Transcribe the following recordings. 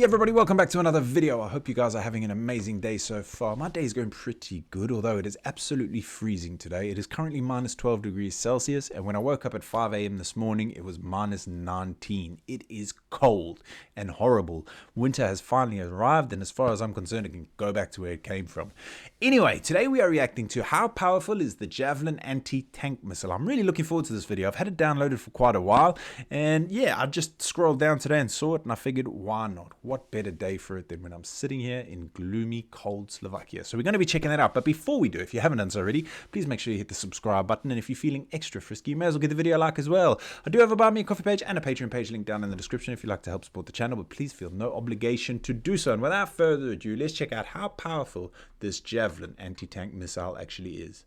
Hey everybody, welcome back to another video. I hope you guys are having an amazing day so far. My day is going pretty good, although it is absolutely freezing today. It is currently minus 12 degrees Celsius, and when I woke up at 5 a.m. this morning, it was minus 19. It is cold and horrible. Winter has finally arrived, and as far as I'm concerned, it can go back to where it came from. Anyway, today we are reacting to how powerful is the Javelin anti-tank missile. I'm really looking forward to this video. I've had it downloaded for quite a while, and yeah, I just scrolled down today and saw it, and I figured, why not? What better day for it than when I'm sitting here in gloomy, cold Slovakia? So we're going to be checking that out. But before we do, if you haven't done so already, please make sure you hit the subscribe button. And if you're feeling extra frisky, you may as well give the video a like as well. I do have a Buy Me a Coffee page and a Patreon page linked down in the description if you'd like to help support the channel, but please feel no obligation to do so. And without further ado, let's check out how powerful this Javelin anti-tank missile actually is.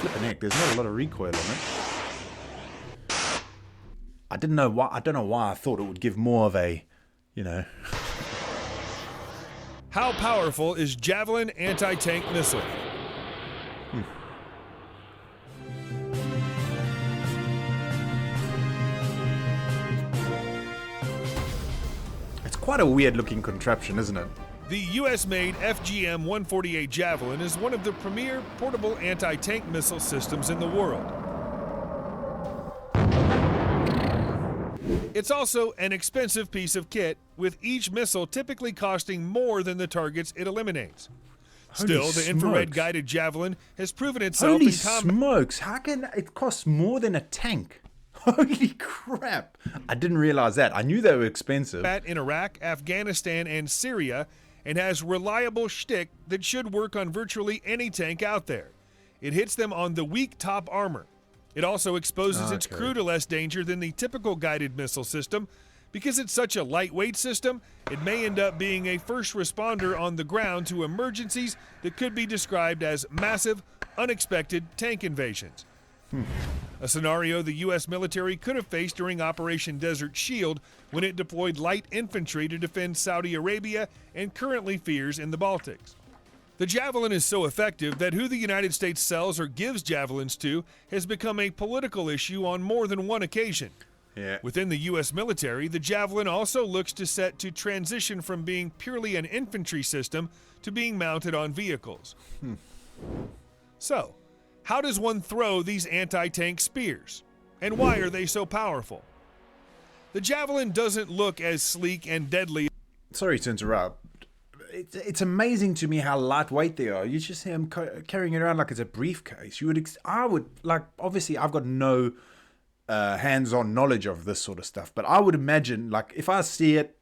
Flippin' heck, there's not a lot of recoil on it. I don't know why I thought it would give more of a, How powerful is Javelin anti-tank missile? It's quite a weird looking contraption, isn't it? The US-made FGM-148 Javelin is one of the premier portable anti-tank missile systems in the world. It's also an expensive piece of kit, with each missile typically costing more than the targets it eliminates. Still, the infrared-guided Javelin has proven itself in combat. Holy smokes, how can it cost more than a tank? Holy crap. I didn't realize that. I knew they were expensive. In Iraq, Afghanistan, and Syria, and has reliable shtick that should work on virtually any tank out there. It hits them on the weak top armor. It also exposes its crew to less danger than the typical guided missile system. Because it's such a lightweight system, it may end up being a first responder on the ground to emergencies that could be described as massive, unexpected tank invasions. A scenario the U.S. military could have faced during Operation Desert Shield when it deployed light infantry to defend Saudi Arabia and currently fears in the Baltics. The Javelin is so effective that who the United States sells or gives Javelins to has become a political issue on more than one occasion. Yeah. Within the U.S. military, the Javelin also looks set to transition from being purely an infantry system to being mounted on vehicles. So, how does one throw these anti-tank spears? And why are they so powerful? The Javelin doesn't look as sleek and deadly. Sorry to interrupt. It's amazing to me how lightweight they are. You just see them carrying it around like it's a briefcase. Obviously I've got no hands-on knowledge of this sort of stuff, but I would imagine, like, if I see it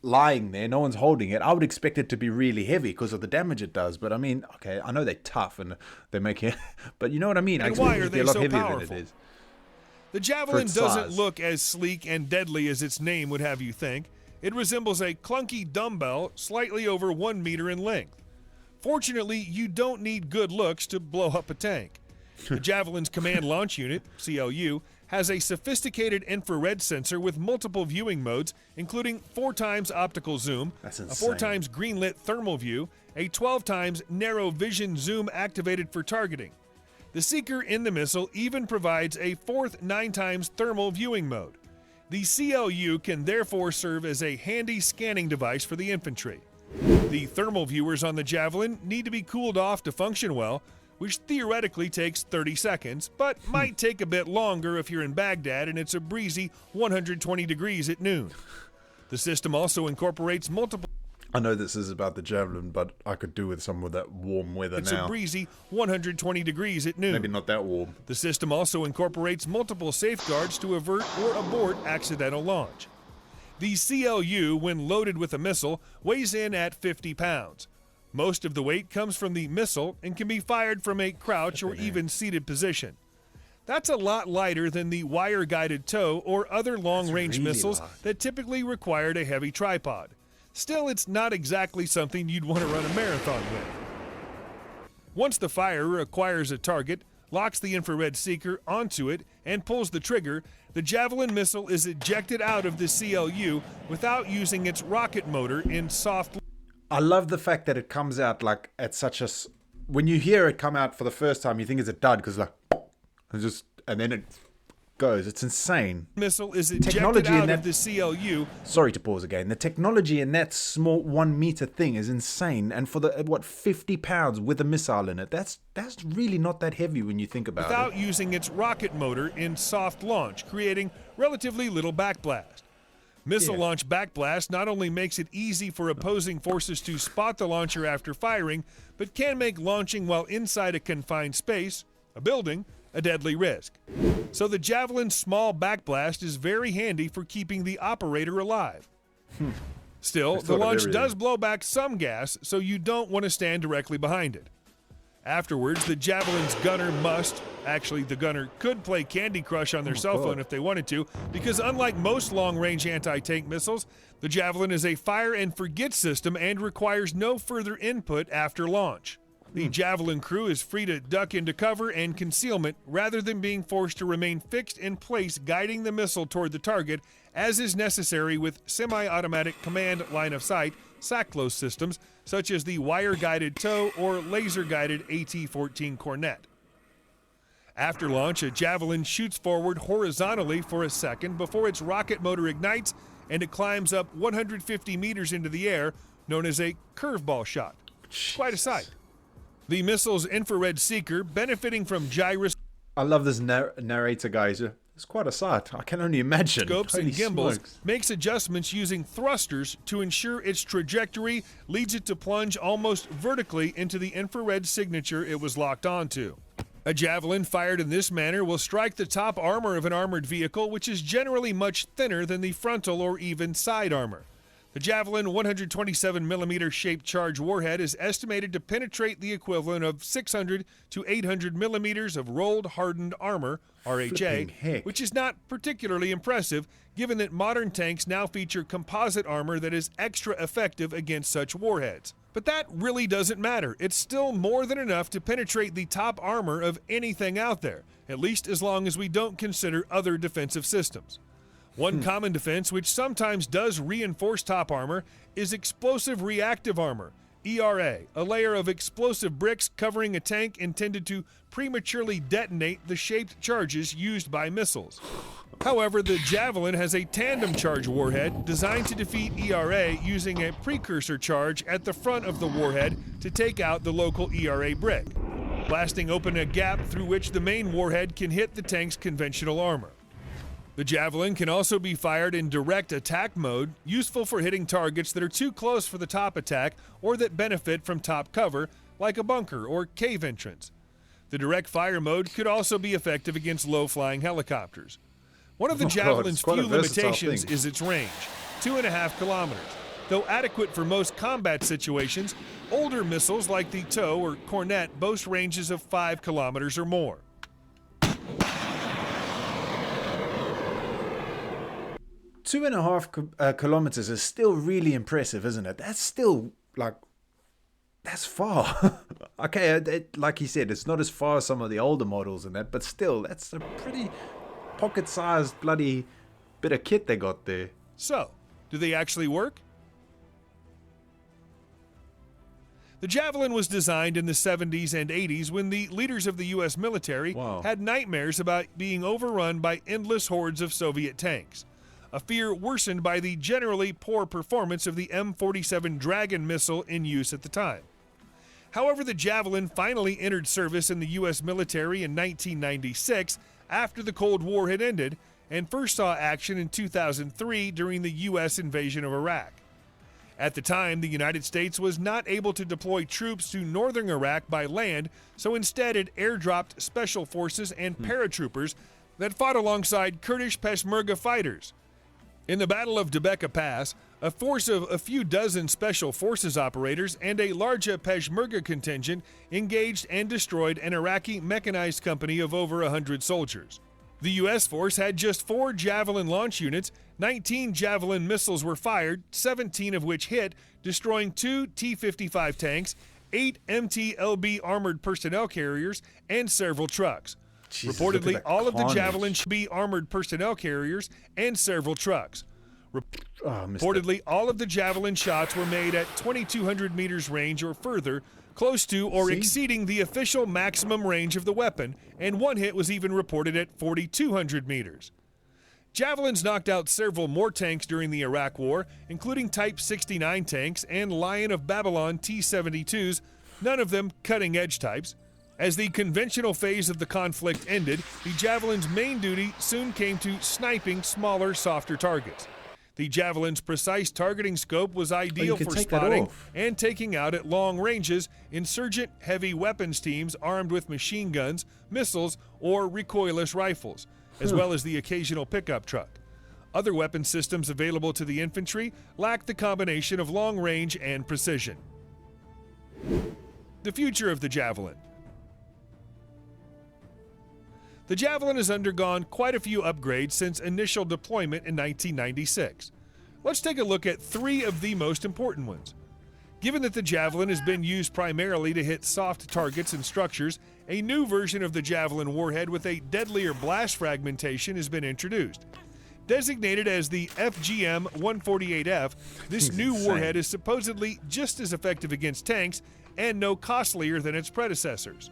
lying there, no one's holding it, I would expect it to be really heavy because of the damage it does. But I mean, okay, I know they're tough and they make it, but you know what I mean? And why are they so powerful? The Javelin doesn't look as sleek and deadly as its name would have you think. It resembles a clunky dumbbell slightly over 1 meter in length. Fortunately, you don't need good looks to blow up a tank. The Javelin's Command Launch Unit, CLU, has a sophisticated infrared sensor with multiple viewing modes, including 4x optical zoom, a 4x green-lit thermal view, a 12x narrow vision zoom activated for targeting. The seeker in the missile even provides a fourth 9x thermal viewing mode. The CLU can therefore serve as a handy scanning device for the infantry. The thermal viewers on the Javelin need to be cooled off to function well, which theoretically takes 30 seconds, but might take a bit longer if you're in Baghdad and it's a breezy 120 degrees at noon. The system also incorporates multiple... I know this is about the Javelin, but I could do with some of that warm weather It's now. a breezy 120 degrees at noon. Maybe not that warm. The system also incorporates multiple safeguards to avert or abort accidental launch. The CLU, when loaded with a missile, weighs in at 50 pounds. Most of the weight comes from the missile and can be fired from a crouch or even seated position. That's a lot lighter than the wire-guided tow or other long-range missiles that typically required a heavy tripod. Still, it's not exactly something you'd want to run a marathon with. Once the firer acquires a target, locks the infrared seeker onto it, and pulls the trigger, the Javelin missile is ejected out of the CLU without using its rocket motor in soft... I love the fact that it comes out like at such a... When you hear it come out for the first time, you think it's a dud because like... And then it goes. It's insane. Missile is ejected out of the CLU. Sorry to pause again. The technology in that small 1 meter thing is insane. And for the 50 pounds with a missile in it, that's really not that heavy when you think about it. Without using its rocket motor in soft launch, creating relatively little backblast. Missile launch backblast not only makes it easy for opposing forces to spot the launcher after firing, but can make launching while inside a confined space, a building, a deadly risk. So the Javelin's small backblast is very handy for keeping the operator alive. Still, the launch does blow back some gas, so you don't want to stand directly behind it. Afterwards, the Javelin's gunner actually the gunner could play Candy Crush on their cell phone if they wanted to, because unlike most long-range anti-tank missiles, the Javelin is a fire and forget system and requires no further input after launch. The Javelin crew is free to duck into cover and concealment rather than being forced to remain fixed in place guiding the missile toward the target, as is necessary with semi-automatic command line of sight SACLOS systems such as the wire-guided TOW or laser-guided AT-14 Cornet. After launch, a Javelin shoots forward horizontally for a second before its rocket motor ignites and it climbs up 150 meters into the air, known as a curveball shot. Quite a sight. The missile's infrared seeker, benefiting from gyroscopes. I love this narrator, guys. It's quite a sight. I can only imagine. Scopes and gimbals makes adjustments using thrusters to ensure its trajectory leads it to plunge almost vertically into the infrared signature it was locked onto. A Javelin fired in this manner will strike the top armor of an armored vehicle, which is generally much thinner than the frontal or even side armor. The Javelin 127mm shaped charge warhead is estimated to penetrate the equivalent of 600 to 800 millimeters of rolled hardened armor, RHA, which is not particularly impressive given that modern tanks now feature composite armor that is extra effective against such warheads. But that really doesn't matter. It's still more than enough to penetrate the top armor of anything out there, at least as long as we don't consider other defensive systems. One common defense, which sometimes does reinforce top armor, is explosive reactive armor, ERA, a layer of explosive bricks covering a tank intended to prematurely detonate the shaped charges used by missiles. However, the Javelin has a tandem charge warhead designed to defeat ERA using a precursor charge at the front of the warhead to take out the local ERA brick, blasting open a gap through which the main warhead can hit the tank's conventional armor. The Javelin can also be fired in direct attack mode, useful for hitting targets that are too close for the top attack or that benefit from top cover, like a bunker or cave entrance. The direct fire mode could also be effective against low-flying helicopters. One of the Javelin's few limitations is its range, 2.5 kilometers. Though adequate for most combat situations, older missiles like the TOW or Cornet boast ranges of 5 kilometers or more. 2.5 kilometers is still really impressive, isn't it? That's still, that's far. Okay, like you said, it's not as far as some of the older models and that, but still, that's a pretty pocket-sized bloody bit of kit they got there. So, do they actually work? The Javelin was designed in the 70s and 80s when the leaders of the U.S. military had nightmares about being overrun by endless hordes of Soviet tanks. A fear worsened by the generally poor performance of the M47 Dragon missile in use at the time. However, the Javelin finally entered service in the U.S. military in 1996 after the Cold War had ended and first saw action in 2003 during the U.S. invasion of Iraq. At the time, the United States was not able to deploy troops to northern Iraq by land, so instead it airdropped special forces and paratroopers that fought alongside Kurdish Peshmerga fighters. In the Battle of Debeka Pass, a force of a few dozen special forces operators and a large Peshmerga contingent engaged and destroyed an Iraqi mechanized company of over 100 soldiers. The U.S. force had just 4 Javelin launch units, 19 Javelin missiles were fired, 17 of which hit, destroying 2 T-55 tanks, 8 MT-LB armored personnel carriers, and several trucks. Jesus, reportedly, all of the Javelin should be armored personnel carriers and several trucks. Reportedly, all of the Javelin shots were made at 2,200 meters range or further, close to or exceeding the official maximum range of the weapon, and one hit was even reported at 4,200 meters. Javelins knocked out several more tanks during the Iraq War, including Type 69 tanks and Lion of Babylon T-72s, none of them cutting-edge types. As the conventional phase of the conflict ended, the Javelin's main duty soon came to sniping smaller, softer targets. The Javelin's precise targeting scope was ideal for spotting and taking out at long ranges insurgent heavy weapons teams armed with machine guns, missiles, or recoilless rifles, as well as the occasional pickup truck. Other weapon systems available to the infantry lacked the combination of long range and precision. The future of the Javelin. The Javelin has undergone quite a few upgrades since initial deployment in 1996. Let's take a look at three of the most important ones. Given that the Javelin has been used primarily to hit soft targets and structures, a new version of the Javelin warhead with a deadlier blast fragmentation has been introduced. Designated as the FGM-148F, this new warhead is supposedly just as effective against tanks and no costlier than its predecessors.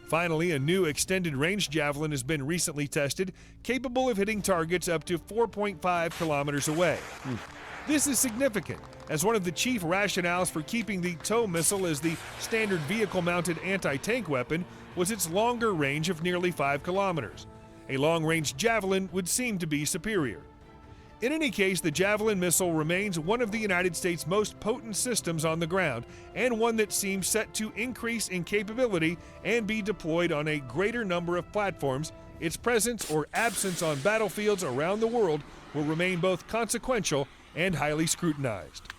Finally, a new extended-range Javelin has been recently tested, capable of hitting targets up to 4.5 kilometers away. This is significant, as one of the chief rationales for keeping the TOW missile as the standard vehicle-mounted anti-tank weapon was its longer range of nearly 5 kilometers. A long-range Javelin would seem to be superior. In any case, the Javelin missile remains one of the United States' most potent systems on the ground, and one that seems set to increase in capability and be deployed on a greater number of platforms. Its presence or absence on battlefields around the world will remain both consequential and highly scrutinized.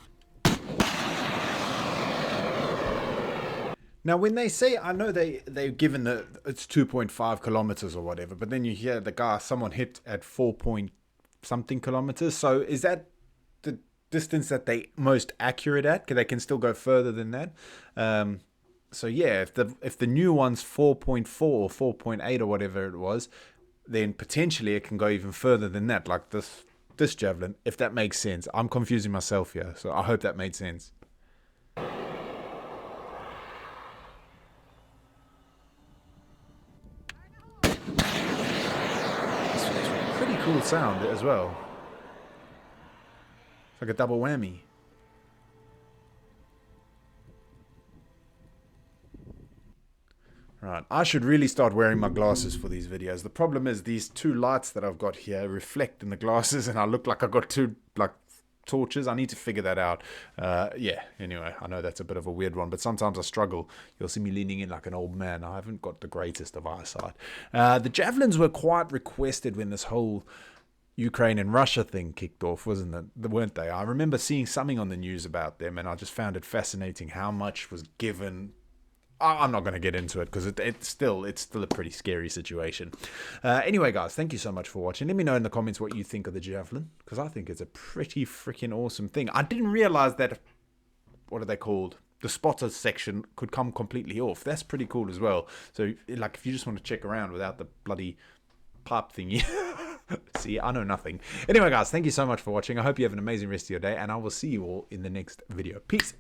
Now, when they say, I know they've given it's 2.5 kilometers or whatever, but then you hear someone hit at 4-point-something kilometers. So is that the distance that they most accurate at? Because they can still go further than that. So yeah, if the new one's 4.4 or 4.8 or whatever it was, then potentially it can go even further than that. Like this Javelin, if that makes sense. I'm confusing myself here, so I hope that made sense. Cool sound as well. It's like a double whammy. Right, I should really start wearing my glasses for these videos. The problem is these two lights that I've got here reflect in the glasses and I look like I've got two torches. I need to figure that out. Yeah, anyway, I know that's a bit of a weird one, but sometimes I struggle. You'll see me leaning in like an old man. I haven't got the greatest of eyesight. The Javelins were quite requested when this whole Ukraine and Russia thing kicked off, wasn't it? Weren't they? I remember seeing something on the news about them, and I just found it fascinating how much was given. I'm not going to get into it because it's still a pretty scary situation. Anyway, guys, thank you so much for watching. Let me know in the comments what you think of the Javelin, because I think it's a pretty freaking awesome thing. I didn't realize that, what are they called? The spotters section could come completely off. That's pretty cool as well. So, like, if you just want to check around without the bloody pipe thingy. See, I know nothing. Anyway, guys, thank you so much for watching. I hope you have an amazing rest of your day, and I will see you all in the next video. Peace.